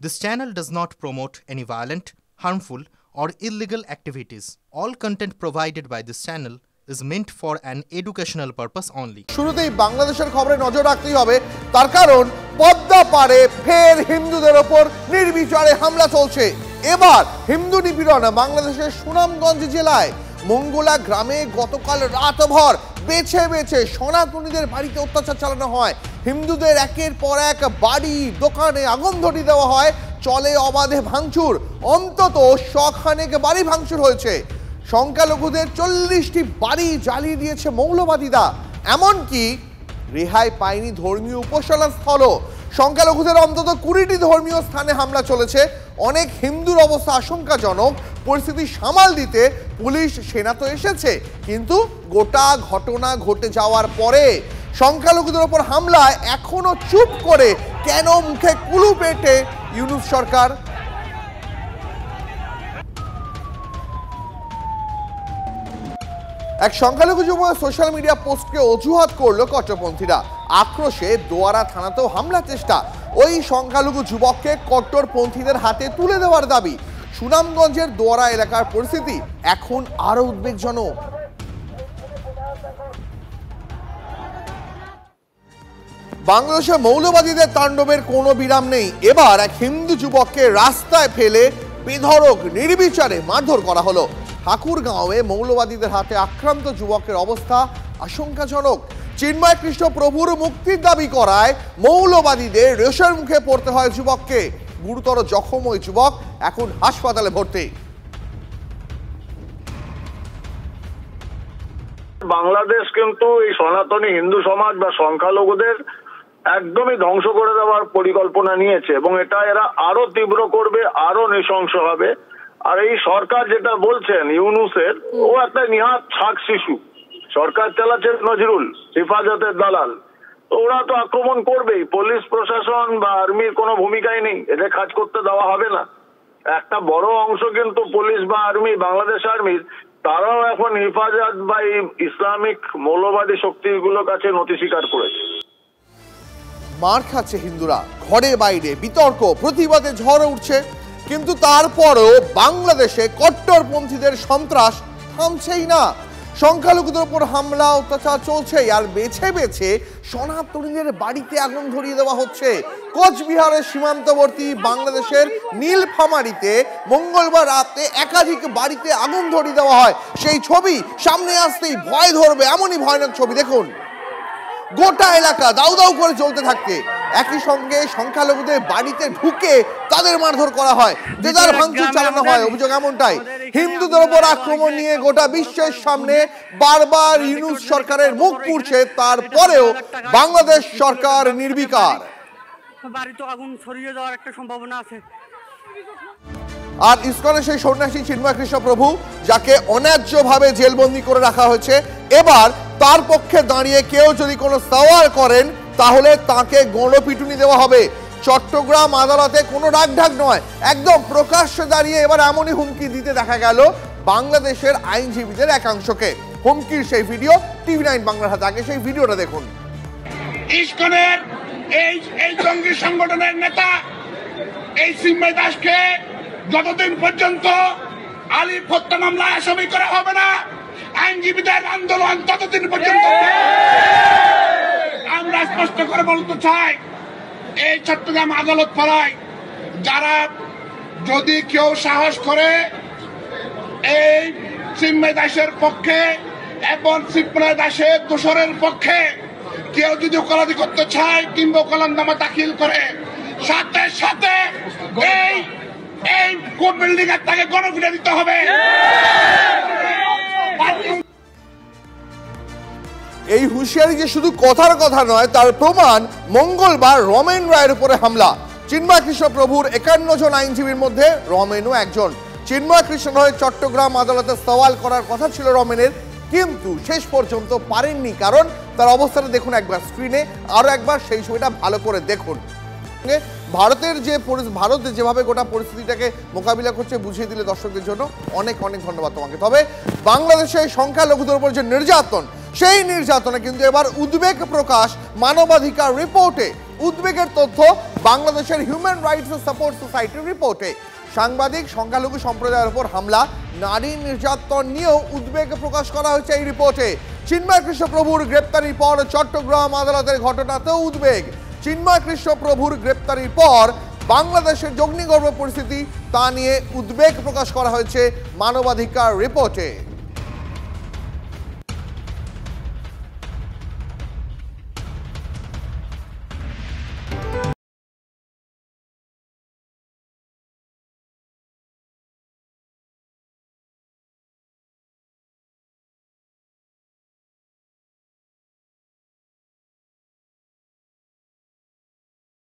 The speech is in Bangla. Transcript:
This channel does not promote any violent, harmful, or illegal activities. All content provided by this channel is meant for an educational purpose only. শুরুতেই বাংলাদেশের খবরে নজর রাখতেই হবে, তার কারণ পদ্মা পারে ফের হিন্দুদের ওপর নির্বিচারে হামলা চলছে। এবার হিন্দু নিপীড়ন বাংলাদেশের সুনামগঞ্জ জেলায় মঙ্গলা গ্রামে গতকাল রাতভর বেছে বেছে সনাতনীদের বাড়িতে অত্যাচার চালানো হয়। হিন্দুদের একের পর এক বাড়ি দোকানে আগুন ধরিয়ে দেওয়া হয়, চলে অবাধে ভাঙচুর। অন্তত শখানেক বাড়ি ভাঙচুর হয়েছে। সংখ্যালঘুদের 40টি বাড়ি জ্বালিয়ে দিয়েছে মৌলবাদীরা। এমনকি রেহাই পায়নি ধর্মীয় উপাসনা স্থলও। সংখ্যালঘুদের অন্তত 20টি ধর্মীয় স্থানে হামলা চলেছে। অনেক হিন্দুর অবস্থা আশঙ্কাজনক। পরিস্থিতি সামাল দিতে পুলিশ সেনা তো এসেছে, কিন্তু গোটা ঘটনা ঘটে যাওয়ার পরে সংখ্যালঘুদের ওপর হামলায় এখনো চুপ করে কেন মুখে কুলু পেটে ইউনূস সরকার? এক সংখ্যালঘু যুবক সোশ্যাল মিডিয়া পোস্টকে অজুহাত করলো কট্টরপন্থীরা। আক্রোশে দোয়ারা থানাতেও হামলা চেষ্টা। ওই সংখ্যালঘু যুবককে কট্টরপন্থীদের হাতে তুলে দেওয়ার দাবি। সুনামগঞ্জের দোয়ারা এলাকার পরিস্থিতি এখন আরো উদ্বেগজনক। বাংলাদেশে মৌলবাদীদের তাণ্ডবের কোনো বিরাম নেই। এবার এক হিন্দু যুবককে রাস্তায় ফেলে বেধড়ক নির্বিচারে মারধর করা হলো। ঠাকুরগাঁওয়ে মৌলবাদীদের হাতে আক্রান্ত যুবকের অবস্থা আশঙ্কাজনক। চিন্ময় কৃষ্ণ প্রভুর মুক্তির দাবি করায় মৌলবাদীদের রেশের মুখে পড়তে হয় যুবককে। গুরুতর জখম ওই যুবক এখন হাসপাতালে ভর্তি। বাংলাদেশ কিন্তু এই সনাতনী হিন্দু সমাজ বা সংখ্যালঘুদের একদমই ধ্বংস করে দেওয়ার পরিকল্পনা নিয়েছে, এবং এটা এরা আরো তীব্র করবে, আরো নৃশংস হবে। আর এই সরকার যেটা বলছেন ইউনূসের, ও একটা নিহাত ছাক শিশু। সরকার চালাচ্ছে নজরুল, হেফাজতের দালাল। তো ওরা তো আক্রমণ করবেই। পুলিশ প্রশাসন বা আর্মির কোনো ভূমিকাই নেই, এদের কাজ করতে দেওয়া হবে না। একটা বড় অংশ কিন্তু পুলিশ বা আর্মি, বাংলাদেশ আর্মির, তারাও এখন হেফাজত বা ইসলামিক মৌলবাদী শক্তিগুলোর কাছে নথি স্বীকার করেছে। মার খাচ্ছে হিন্দুরা, ঘরে বাইরে বিতর্ক, প্রতিবাদে ঝড় উঠছে। কিন্তু তারপরেও বাংলাদেশে কট্টরপন্থীদের সন্ত্রাস থামছেই না। সংখ্যালঘুদের উপর হামলা অত্যাচার চলছে, আর বেছে বেছে সনাতনীদের বাড়িতে আগুন ধরিয়ে দেওয়া হচ্ছে। কোচবিহারের সীমান্তবর্তী বাংলাদেশের নীলফামারীতে মঙ্গলবার রাতে একাধিক বাড়িতে আগুন ধরিয়ে দেওয়া হয়। সেই ছবি সামনে আসতেই ভয় ধরবে, এমনই ভয়ানক ছবি। দেখুন, গোটা এলাকা দাউ দাউ করে জ্বলতে থাকতে, একই সঙ্গে সংখ্যালঘুদের বাড়িতে ঢুকে তাদের মারধর করা হয়, দেদার ভাঙচুর চালানো হয়। অভিযোগ এমনটাই। হিন্দুদের উপর আক্রমণ নিয়ে গোটা বিশ্বের সামনে বারবার ইউনূস সরকারের মুখ পুড়ছে, তারপরেও বাংলাদেশ সরকার নির্বিকার। বাড়িতে আগুন ছড়িয়ে যাওয়ার একটা সম্ভাবনা আছে। আর ইসকনের সেই সন্ন্যাসী চিন্ময় কৃষ্ণ প্রভু, যাকে অন্যায্যভাবে জেলবন্দি করে রাখা হয়েছে, এবার তার পক্ষে দাঁড়িয়ে কেউ যদি কোনো সওয়াল করেন তাহলে তাকে গণপিটুনি দেওয়া হবে। চট্টগ্রাম আদালতে কোনো রাগঢাক নয়, একদম প্রকাশ্যে দাঁড়িয়ে এবার এমনই হুমকি দিতে দেখা গেল বাংলাদেশের আইনজীবীদের একাংশকে। হুমকির সেই ভিডিও TV9 বাংলার হাতে। আগে সেই ভিডিওটা দেখুন। ইসকনের এই জঙ্গি সংগঠনের নেতা এই চিন্ময় দাসকে যতদিন পর্যন্ত আলিফ হত্যা মামলায় আসামি করা হবে না, আইনজীবীদের আন্দোলন ততদিন পর্যন্ত। আমরা স্পষ্ট করে বলতে চাই, এই চট্টগ্রাম আদালত পাড়ায় যারা যদি কেউ সাহস করে এই চিন্ময় দাসের পক্ষে এবং চিন্ময় দাসের দোষরের পক্ষে কেউ যদি ওকালতি করতে চায় কিংবা ওকালতনামা দাখিল করে, সাথে সাথে এই কোর্ট বিল্ডিং এর তাকে গণপিটুনি দিতে হবে। এই হুঁশিয়ারি যে শুধু কথার কথা নয়, তার প্রমাণ মঙ্গলবার রমেন রায়ের উপরে হামলা। চিন্ময় কৃষ্ণ প্রভুর 51 জন আইনজীবীর মধ্যে রমেনও একজন। চিন্ময় কৃষ্ণ হয়ে চট্টগ্রাম আদালতে সওয়াল করার কথা ছিল রমেনের, কিন্তু শেষ পর্যন্ত পারেননি। কারণ তার অবস্থাটা দেখুন একবার স্ক্রিনে, আরো একবার সেই ছবিটা ভালো করে দেখুন। ভারতের যেভাবে গোটা পরিস্থিতিটাকে মোকাবিলা করছে বুঝিয়ে দিলে দর্শকদের জন্য অনেক অনেক ধন্যবাদ তোমাকে। তবে বাংলাদেশে সংখ্যালঘুদের উপর যে নির্যাতন, সেই নির্যাতনে কিন্তু এবার উদ্বেগ প্রকাশ মানবাধিকার রিপোর্টে। উদ্বেগের তথ্য, বাংলাদেশের হিউম্যান রাইটস সাপোর্ট সোসাইটির রিপোর্টে। সাংবাদিক, সংখ্যালঘু সম্প্রদায়ের উপর হামলা, নারী নির্যাতন নিয়েও উদ্বেগ প্রকাশ করা হয়েছে এই রিপোর্টে। চিন্ময় কৃষ্ণ প্রভুর গ্রেপ্তারির পর চট্টগ্রাম আদালতের ঘটনাতেও উদ্বেগ। চিন্ময় কৃষ্ণ প্রভুর গ্রেপ্তারির পর বাংলাদেশের অগ্নিগর্ভ পরিস্থিতি তা নিয়ে উদ্বেগ প্রকাশ করা হয়েছে মানবাধিকার রিপোর্টে।